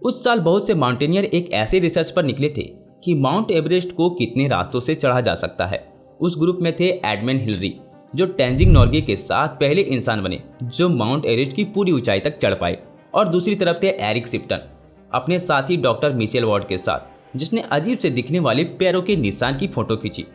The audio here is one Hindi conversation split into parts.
उस साल बहुत से माउंटेनियर एक ऐसे रिसर्च पर निकले थे कि माउंट एवरेस्ट को कितने रास्तों से चढ़ा जा सकता है। उस ग्रुप में थे एडमंड हिलरी, जो तेंजिंग नोर्गे के साथ पहले इंसान बने जो माउंट एवरेस्ट की पूरी ऊंचाई तक चढ़ पाए, और दूसरी तरफ थे एरिक शिप्टन अपने साथी डॉक्टर मिशेल वॉर्ड के साथ, जिसने अजीब से दिखने वाले पैरों के निशान की फोटो खींची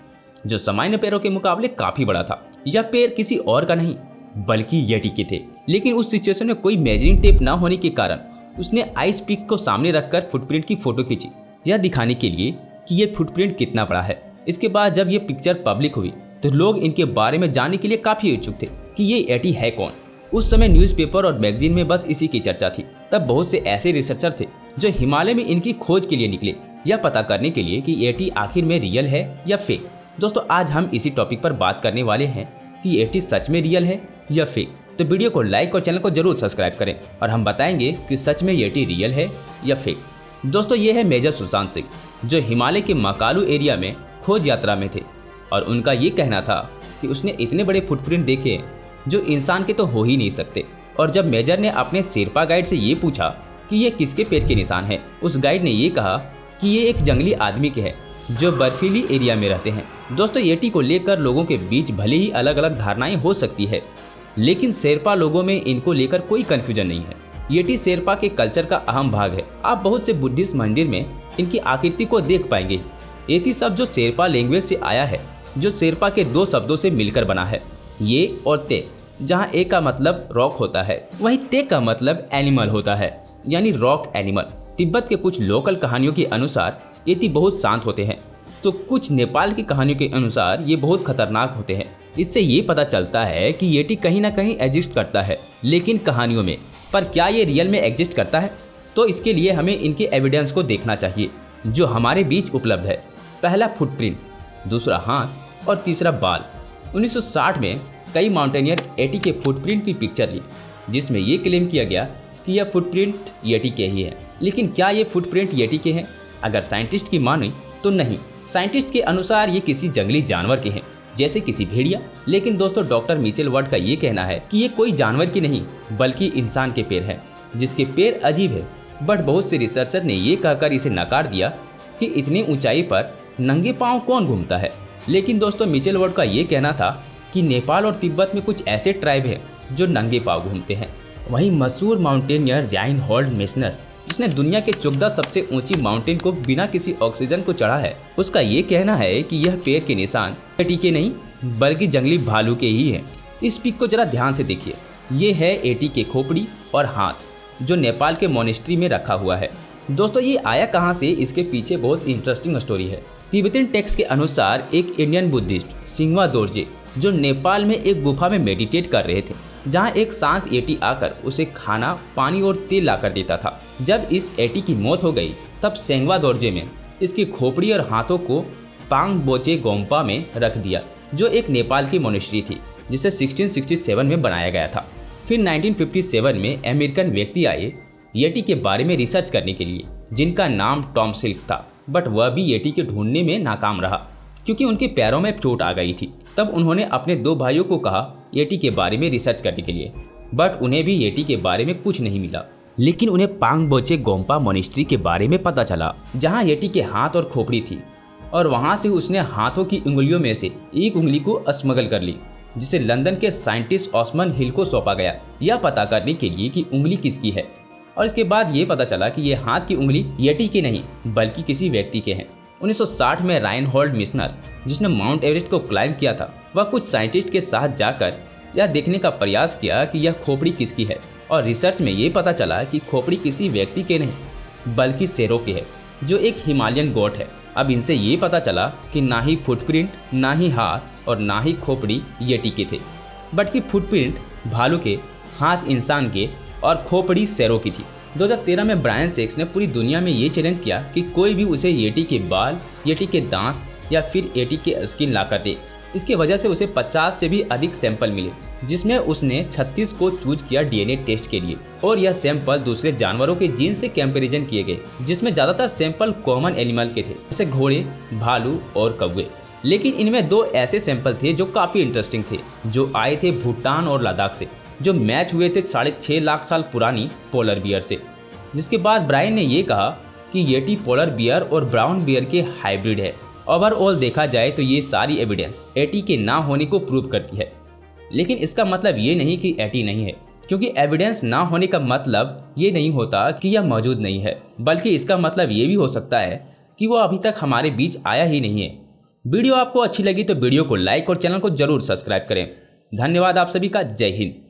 जो सामान्य पैरों के मुकाबले काफी बड़ा था। यह पैर किसी और का नहीं बल्कि येटी के थे। लेकिन उस सिचुएशन में कोई मेजरिंग टेप न होने के कारण उसने आइस पीक को सामने रखकर फुटप्रिंट की फोटो खींची, यह दिखाने के लिए कि ये फुटप्रिंट कितना बड़ा है। इसके बाद जब ये पिक्चर पब्लिक हुई तो लोग इनके बारे में जानने के लिए काफी इच्छुक थे कि ये येटी है कौन। उस समय न्यूज़पेपर और मैगजीन में बस इसी की चर्चा थी। तब बहुत से ऐसे रिसर्चर थे जो हिमालय में इनकी खोज के लिए निकले, यह पता करने के लिए कि येटी आखिर में रियल है या फेक। दोस्तों, आज हम इसी टॉपिक पर बात करने वाले हैं कि येटी सच में रियल है या फेक। तो वीडियो को लाइक और चैनल को जरूर सब्सक्राइब करें और हम बताएंगे कि सच में येटी रियल है या फेक। दोस्तों, ये है मेजर सुशांत सिंह, जो हिमालय के मकालू एरिया में खोज यात्रा में थे और उनका ये कहना था कि उसने इतने बड़े फुटप्रिंट देखे जो इंसान के तो हो ही नहीं सकते। और जब मेजर ने अपने शेरपा गाइड से ये पूछा कि ये किसके पैर के निशान हैं, उस गाइड ने ये कहा कि ये एक जंगली आदमी के हैं जो बर्फीली एरिया में रहते हैं। दोस्तों, येटी को लेकर लोगों के बीच भले ही अलग अलग धारणाएं हो सकती है, लेकिन शेरपा लोगों में इनको लेकर कोई कंफ्यूजन नहीं है। येटी शेरपा के कल्चर का अहम भाग है। आप बहुत से बुद्धिस्ट मंदिर में इनकी आकृति को देख पाएंगे। येती शब्द जो शेरपा लैंग्वेज से आया है, जो शेरपा के दो शब्दों से मिलकर बना है, ये और ते, जहाँ ए का मतलब रॉक होता है वहीं ते का मतलब एनिमल होता है, यानी रॉक एनिमल। तिब्बत के कुछ लोकल कहानियों के अनुसार येती बहुत शांत होते हैं, तो कुछ नेपाल की कहानियों के अनुसार ये बहुत खतरनाक होते हैं। इससे ये पता चलता है कि येटी कहीं ना कहीं एग्जिस्ट करता है, लेकिन कहानियों में। पर क्या ये रियल में एग्जिस्ट करता है? तो इसके लिए हमें इनके एविडेंस को देखना चाहिए जो हमारे बीच उपलब्ध है। पहला फुटप्रिंट, दूसरा हाथ और तीसरा बाल। 1960 में कई माउंटेनियर येटी के फुटप्रिंट की पिक्चर ली, जिसमें ये क्लेम किया गया कि यह फुटप्रिंट येटी के ही है। लेकिन क्या ये फुटप्रिंट येटी के हैं? अगर साइंटिस्ट की माने तो नहीं। साइंटिस्ट के अनुसार ये किसी जंगली जानवर के हैं, जैसे किसी भेड़िया। लेकिन दोस्तों, डॉक्टर मिशेल वॉर्ड का ये कहना है कि ये कोई जानवर की नहीं बल्कि इंसान के पैर हैं, जिसके पैर अजीब है। बट बहुत से रिसर्चर ने ये कहकर इसे नकार दिया कि इतनी ऊंचाई पर नंगे पांव कौन घूमता है। लेकिन दोस्तों, मिशेल वॉर्ड का ये कहना था कि नेपाल और तिब्बत में कुछ ऐसे ट्राइब हैं जो नंगे पांव घूमते हैं। वहीं मशहूर माउंटेनियर राइनहोल्ड मेसनर, जिसने दुनिया के 14 सबसे ऊंची माउंटेन को बिना किसी ऑक्सीजन को चढ़ा है, उसका ये कहना है कि यह पैर के निशान येटी के नहीं बल्कि जंगली भालू के ही हैं। इस पिक को जरा ध्यान से देखिए। ये है येटी के खोपड़ी और हाथ जो नेपाल के मोनेस्ट्री में रखा हुआ है। दोस्तों, ये आया कहाँ से, इसके पीछे बहुत इंटरेस्टिंग स्टोरी है। तिब्बतन टेक्स्ट के अनुसार एक इंडियन बुद्धिस्ट सिंगवा दोरजे, जो नेपाल में एक गुफा में मेडिटेट कर रहे थे, जहाँ एक शांत येटी आकर उसे खाना, पानी और तेल लाकर देता था। जब इस येटी की मौत हो गई तब सेंगवा दोरजे में इसकी खोपड़ी और हाथों को पांग बोचे गोम्पा में रख दिया, जो एक नेपाल की मोनेस्ट्री थी, जिसे 1667 में बनाया गया था। फिर 1957 में अमेरिकन व्यक्ति आए येटी के बारे में रिसर्च करने के लिए, जिनका नाम टॉम सिल्क था। बट वह भी येटी के ढूंढने में नाकाम रहा क्योंकि उनके पैरों में चोट आ गई थी। तब उन्होंने अपने दो भाइयों को कहा येटी के बारे में रिसर्च करने के लिए, बट उन्हें भी येटी के बारे में कुछ नहीं मिला। लेकिन उन्हें पांग बोचे गोम्पा मोनेस्ट्री के बारे में पता चला, जहां येटी के हाथ और खोपड़ी थी, और वहां से उसने हाथों की उंगलियों में से एक उंगली को स्मगल कर ली, जिसे लंदन के साइंटिस्ट ऑस्मन हिल को सौंपा गया, यह पता करने के लिए कि उंगली किसकी है। और इसके बाद ये पता चला कि ये हाथ की उंगली येटी के नहीं बल्कि किसी व्यक्ति के हैं। 1960 में राइनहोल्ड मेसनर, जिसने माउंट एवरेस्ट को क्लाइंब किया था, वह कुछ साइंटिस्ट के साथ जाकर यह देखने का प्रयास किया कि यह खोपड़ी किसकी है। और रिसर्च में ये पता चला कि खोपड़ी किसी व्यक्ति के नहीं बल्कि शेरों की है, जो एक हिमालयन गोट है। अब इनसे ये पता चला कि ना ही फुटप्रिंट, ना ही हाथ और ना ही खोपड़ी येटी के थे, बल्कि फुटप्रिंट भालू के, हाथ इंसान के और खोपड़ी शेरों की थी। 2013 में ब्रायन सेक्स ने पूरी दुनिया में ये चैलेंज किया कि कोई भी उसे येटी के बाल, येटी के दांत या फिर येटी के स्किन लाकर दे। इसकी वजह से उसे 50 से भी अधिक सैंपल मिले, जिसमें उसने 36 को चूज किया डीएनए टेस्ट के लिए। और यह सैंपल दूसरे जानवरों के जीन से कंपैरिजन किए गए, जिसमें ज़्यादातर सैंपल कॉमन एनिमल के थे, जैसे घोड़े, भालू और कौवे। लेकिन इनमें दो ऐसे सैंपल थे जो काफ़ी इंटरेस्टिंग थे, जो आए थे भूटान और लद्दाख से, जो मैच हुए थे 6.5 लाख साल पुरानी पोलर बियर से। जिसके बाद ब्रायन ने ये कहा कि येटी पोलर बियर और ब्राउन बियर के हाइब्रिड है। ओवरऑल देखा जाए तो ये सारी एविडेंस एटी के ना होने को प्रूव करती है, लेकिन इसका मतलब ये नहीं कि एटी नहीं है, क्योंकि एविडेंस ना होने का मतलब ये नहीं होता कि यह मौजूद नहीं है, बल्कि इसका मतलब ये भी हो सकता है कि वो अभी तक हमारे बीच आया ही नहीं है। वीडियो आपको अच्छी लगी तो वीडियो को लाइक और चैनल को जरूर सब्सक्राइब करें। धन्यवाद आप सभी का। जय हिंद।